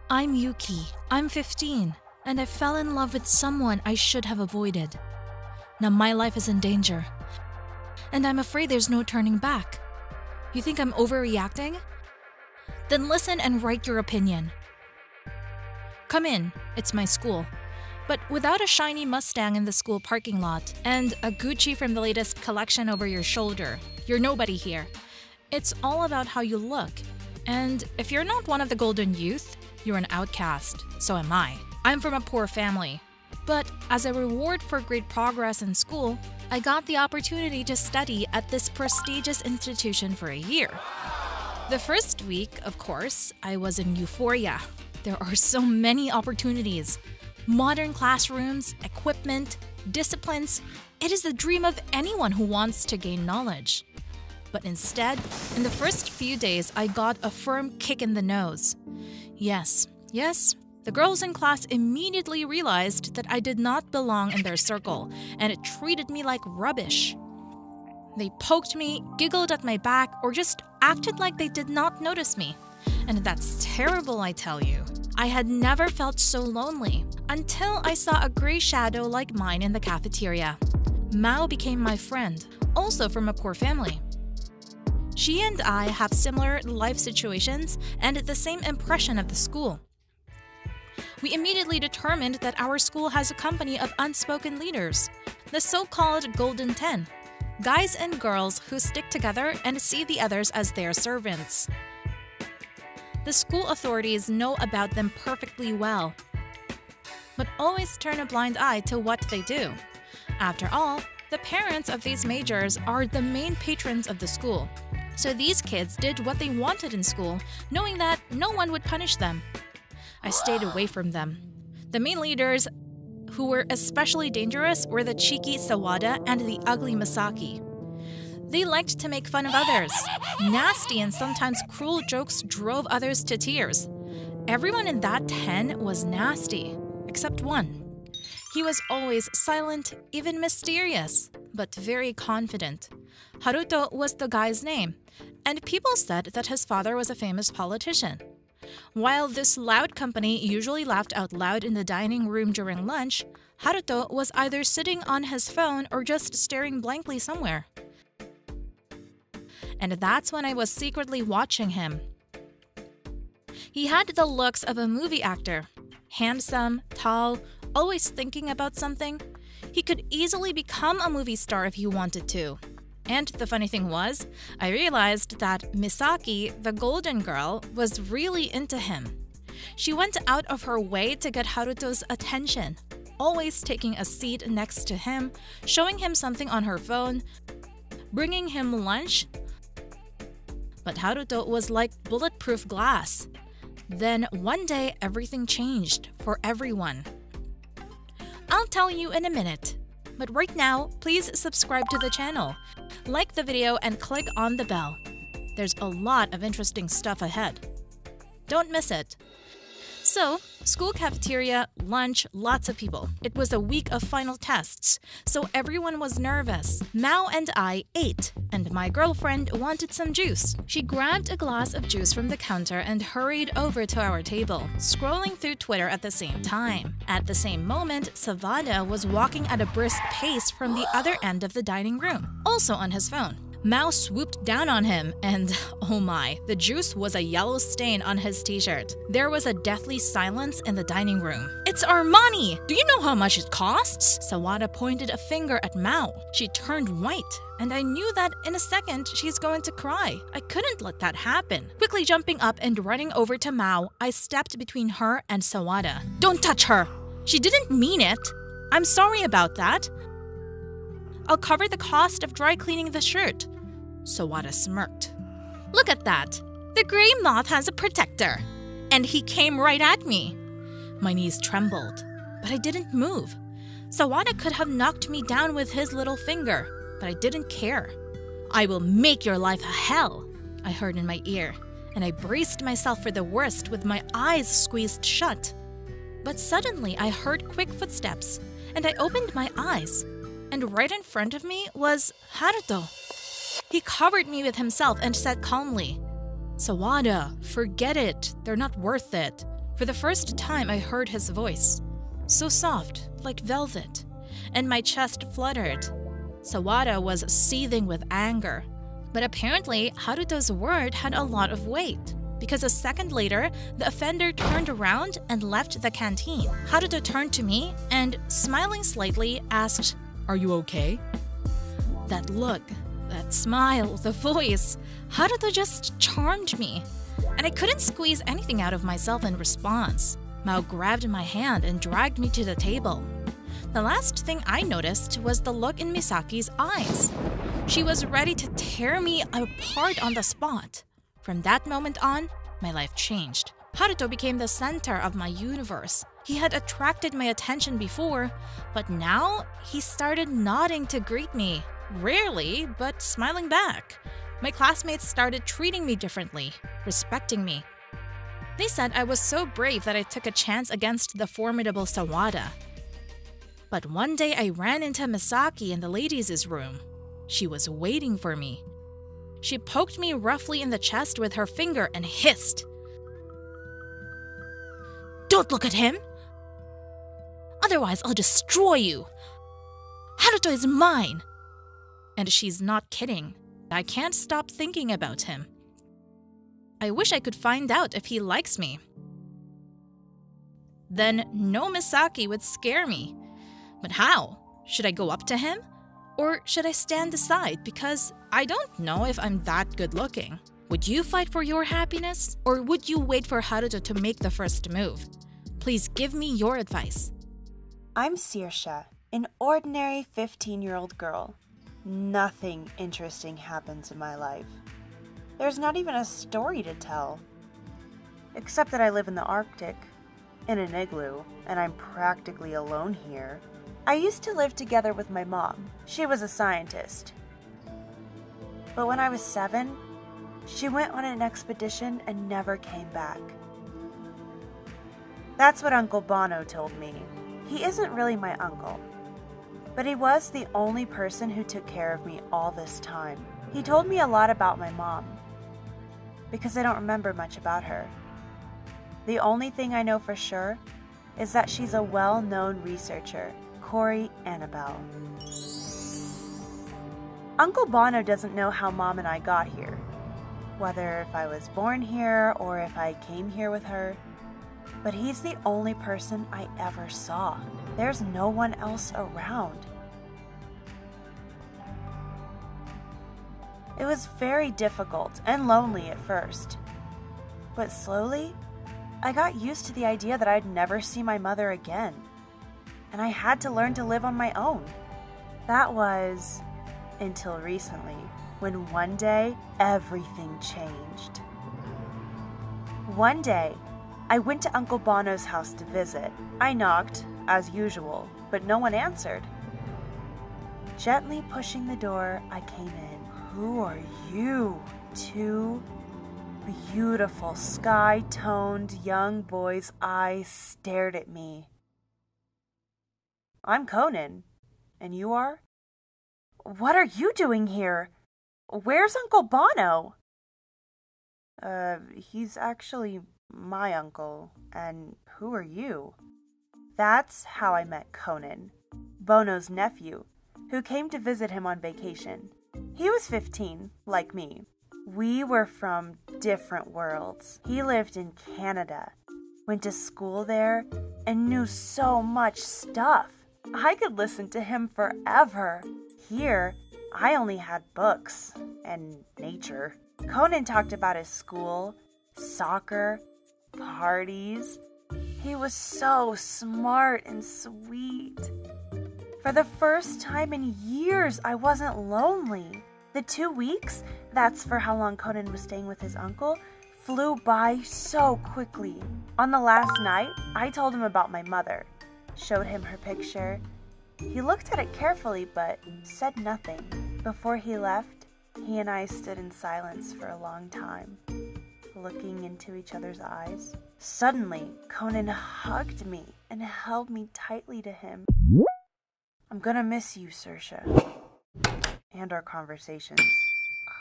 I'm Yuki. I'm 15, and I fell in love with someone I should have avoided. Now my life is in danger, and I'm afraid there's no turning back. You think I'm overreacting? Then listen and write your opinion. Come in, it's my school. But without a shiny Mustang in the school parking lot and a Gucci from the latest collection over your shoulder, you're nobody here. It's all about how you look. And if you're not one of the golden youth, you're an outcast. So am I. I'm from a poor family. But as a reward for great progress in school, I got the opportunity to study at this prestigious institution for a year. The first week, of course, I was in euphoria. There are so many opportunities. Modern classrooms, equipment, disciplines. It is the dream of anyone who wants to gain knowledge. But instead, in the first few days, I got a firm kick in the nose. Yes, the girls in class immediately realized that I did not belong in their circle, and it treated me like rubbish. They poked me, giggled at my back, or just acted like they did not notice me. And that's terrible, I tell you. I had never felt so lonely until I saw a gray shadow like mine in the cafeteria. Mao became my friend, also from a poor family. She and I have similar life situations and the same impression of the school. We immediately determined that our school has a company of unspoken leaders, the so-called Golden 10, guys and girls who stick together and see the others as their servants. The school authorities know about them perfectly well, but always turn a blind eye to what they do. After all, the parents of these majors are the main patrons of the school. So these kids did what they wanted in school, knowing that no one would punish them. I stayed away from them. The main leaders who were especially dangerous were the cheeky Sawada and the ugly Misaki. They liked to make fun of others. Nasty and sometimes cruel jokes drove others to tears. Everyone in that 10 was nasty, except one. He was always silent, even mysterious, but very confident. Haruto was the guy's name, and people said that his father was a famous politician. While this loud company usually laughed out loud in the dining room during lunch, Haruto was either sitting on his phone or just staring blankly somewhere. And that's when I was secretly watching him. He had the looks of a movie actor. Handsome, tall, always thinking about something. He could easily become a movie star if he wanted to. And the funny thing was, I realized that Misaki, the golden girl, was really into him. She went out of her way to get Haruto's attention, always taking a seat next to him, showing him something on her phone, bringing him lunch. But Haruto was like bulletproof glass. Then one day, everything changed for everyone. I'll tell you in a minute. But right now, please subscribe to the channel, like the video, and click on the bell. There's a lot of interesting stuff ahead. Don't miss it. So, school cafeteria, lunch, lots of people. It was a week of final tests, so everyone was nervous. Mao and I ate, and my girlfriend wanted some juice. She grabbed a glass of juice from the counter and hurried over to our table, scrolling through Twitter at the same time. At the same moment, Savada was walking at a brisk pace from the other end of the dining room, also on his phone. Mao swooped down on him and, oh my, the juice was a yellow stain on his t-shirt. There was a deathly silence in the dining room. "It's our money! Do you know how much it costs?" Sawada pointed a finger at Mao. She turned white, and I knew that in a second she's going to cry. I couldn't let that happen. Quickly jumping up and running over to Mao, I stepped between her and Sawada. "Don't touch her! She didn't mean it! I'm sorry about that. I'll cover the cost of dry cleaning the shirt." Sawada smirked. "Look at that! The gray moth has a protector!" And he came right at me. My knees trembled, but I didn't move. Sawada could have knocked me down with his little finger, but I didn't care. "I will make your life a hell," I heard in my ear, and I braced myself for the worst with my eyes squeezed shut. But suddenly I heard quick footsteps, and I opened my eyes. And right in front of me was Haruto. He covered me with himself and said calmly, "Sawada, forget it. They're not worth it. For the first time, I heard his voice. So soft, like velvet. And my chest fluttered. Sawada was seething with anger. But apparently, Haruto's word had a lot of weight. Because a second later, the offender turned around and left the canteen. Haruto turned to me and, smiling slightly, asked, "Are you okay?" That look, that smile, the voice, Haruto just charmed me. And I couldn't squeeze anything out of myself in response. Mao grabbed my hand and dragged me to the table. The last thing I noticed was the look in Misaki's eyes. She was ready to tear me apart on the spot. From that moment on, my life changed. Haruto became the center of my universe. He had attracted my attention before, but now he started nodding to greet me. Rarely, but smiling back. My classmates started treating me differently, respecting me. They said I was so brave that I took a chance against the formidable Sawada. But one day I ran into Misaki in the ladies' room. She was waiting for me. She poked me roughly in the chest with her finger and hissed, "Don't look at him! Otherwise I'll destroy you! Haruto is mine!" And she's not kidding. I can't stop thinking about him. I wish I could find out if he likes me. Then no Misaki would scare me. But how? Should I go up to him? Or should I stand aside because I don't know if I'm that good looking? Would you fight for your happiness? Or would you wait for Haruto to make the first move? Please give me your advice. I'm Saoirse, an ordinary 15-year-old girl. Nothing interesting happens in my life. There's not even a story to tell. Except that I live in the Arctic, in an igloo, and I'm practically alone here. I used to live together with my mom. She was a scientist. But when I was 7, she went on an expedition and never came back. That's what Uncle Bono told me. He isn't really my uncle, but he was the only person who took care of me all this time. He told me a lot about my mom, because I don't remember much about her. The only thing I know for sure is that she's a well-known researcher, Corey Annabelle. Uncle Bono doesn't know how Mom and I got here, whether if I was born here or if I came here with her, but he's the only person I ever saw. There's no one else around. It was very difficult and lonely at first, but slowly, I got used to the idea that I'd never see my mother again, and I had to learn to live on my own. That was until recently, when one day, everything changed. One day, I went to Uncle Bono's house to visit. I knocked, as usual, but no one answered. Gently pushing the door, I came in. "Who are you?" 2 beautiful, sky-toned young boys' eyes stared at me. "I'm Conan. And you are?" "What are you doing here? Where's Uncle Bono?" He's actually my uncle. And who are you?" That's how I met Conan, Bono's nephew, who came to visit him on vacation. He was 15, like me. We were from different worlds. He lived in Canada, went to school there, and knew so much stuff. I could listen to him forever. Here, I only had books and nature. Conan talked about his school, soccer, parties. He was so smart and sweet. For the first time in years, I wasn't lonely. The 2 weeks, that's for how long Conan was staying with his uncle, flew by so quickly. On the last night, I told him about my mother, showed him her picture. He looked at it carefully, but said nothing. Before he left, he and I stood in silence for a long time, looking into each other's eyes. Suddenly, Conan hugged me and held me tightly to him. "I'm gonna miss you, Saoirse, and our conversations."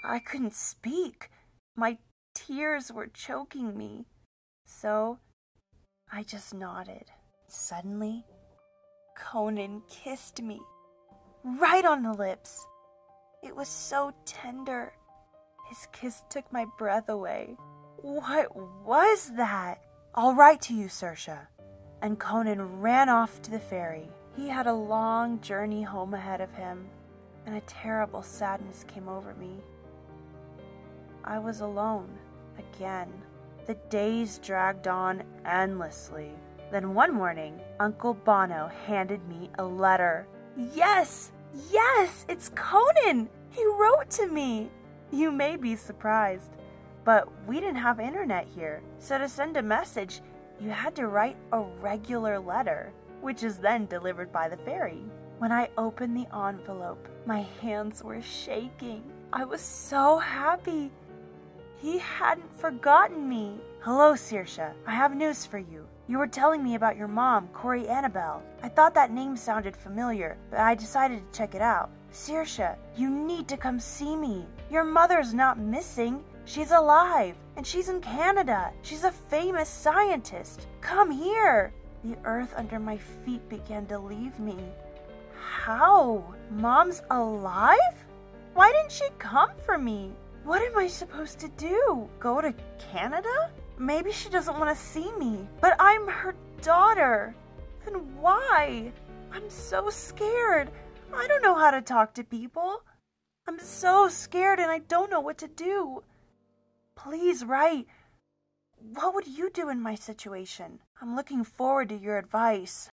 I couldn't speak. My tears were choking me. So, I just nodded. Suddenly, Conan kissed me, right on the lips. It was so tender. His kiss took my breath away. What was that? I'll write to you, Saoirse. And Conan ran off to the ferry. He had a long journey home ahead of him, and a terrible sadness came over me. I was alone again. The days dragged on endlessly. Then one morning, Uncle Bono handed me a letter. Yes, it's Conan! He wrote to me! You may be surprised, but we didn't have internet here, so to send a message, you had to write a regular letter, which is then delivered by the ferry. When I opened the envelope, my hands were shaking. I was so happy. He hadn't forgotten me. Hello, Saoirse. I have news for you. You were telling me about your mom, Corey Annabelle. I thought that name sounded familiar, but I decided to check it out. Saoirse, you need to come see me. Your mother's not missing. She's alive, and she's in Canada. She's a famous scientist. Come here. The earth under my feet began to leave me. How? Mom's alive? Why didn't she come for me? What am I supposed to do? Go to Canada? Maybe she doesn't want to see me, but I'm her daughter. Then why? I'm so scared. I don't know how to talk to people. I'm so scared and I don't know what to do. Please write. What would you do in my situation? I'm looking forward to your advice.